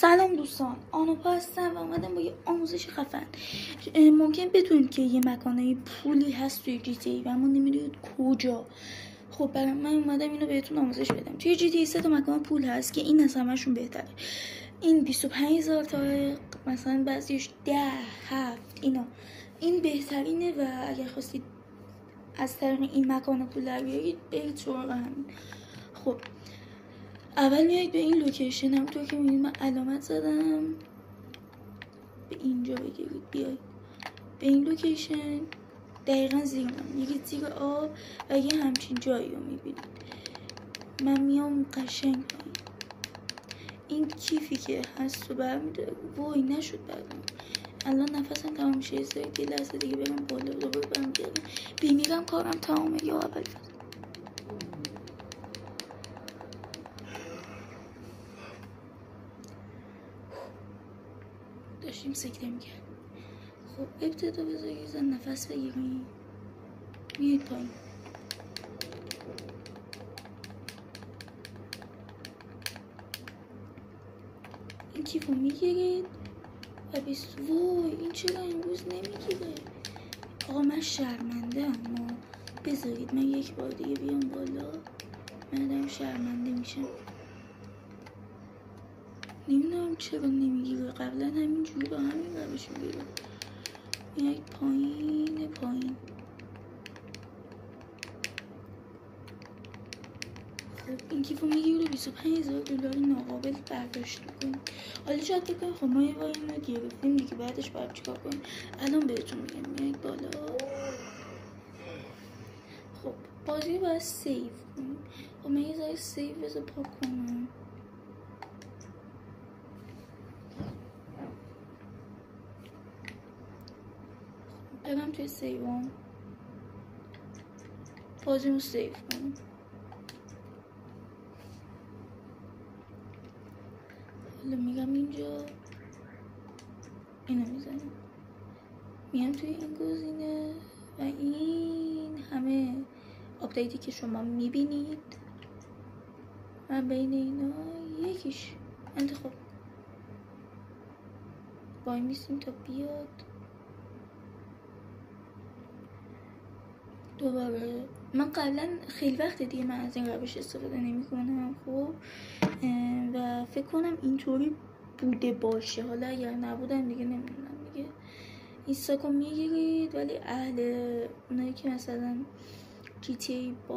سلام دوستان، آنوپا هستم و اومدم با یه آموزش خفن. ممکن بدونید که یه مکانه پولی هست توی جی تی ای و اما نمیدونید کجا. خب برای من اومدم اینو بهتون آموزش بدم. توی جی تی ای 3 تا مکان پول هست که این از همشون بهتره. این 25000 تا، مثلا بعضیش 10 7 اینا. این بهترینه و اگر خواستید از طریق این مکان پول در بیارید برید سراغ همین. خب اول میایید به این لوکیشن، همونطور که میبینید من علامت زدم به اینجا بگیرید، بیایید به این لوکیشن دقیقا زیر من میگید زیر آب و یه همچین جایی رو میبینید. من میام قشنگ پایین، این کیفی که هست رو برمیداره. وای نشد برم الان نفسم تمام میشه، یه لحظه دیگه برم بالا دوباره برمیگردم بمیرم کارم تمامه یا اول فصل. داشتیم سکته میکرد. خب ابتدا بذارید زن نفس بگیریم، میایید پایین. این کیف رو میگیرید و وای این چرا امروز نمیگیره؟ آقا من شرمنده اما بذارید من یک بار دیگه بیام بالا. من دارم شرمنده میشم، نمیدونم چرا نمیگیره. قبلا همینجوری با همین روش میگیره. میایید پایین پایین. خب این کیفو میگیره 25000 دلار ناقابل برداشت میکنه. حالا شاید بکنید خب ما یه بار اینو گرفتیم دیگه بعدش باید چیکار کنیم؟ الان بهتون میگم. میایید بالا. خب بازی باید سیو کنیم. خب من یه ذره سیو بذار پاک کنم. برم توی سیوام، بازیمو سیو کنم. حالا میگم اینجا اینو میزنم، میام توی این گزینه و این همه آپدیتی که شما میبینید من بین اینا یکیش انتخاب وای میسیم تا بیاد. دوباره من قبلا خیلی وقت دیگه من از این روش استفاده نمی کنم. خب و فکر کنم اینطوری بوده باشه، حالا اگر نبودم دیگه نمیدونم دیگه. این ساکو میگیرید ولی اهل اونایی که مثلا GTA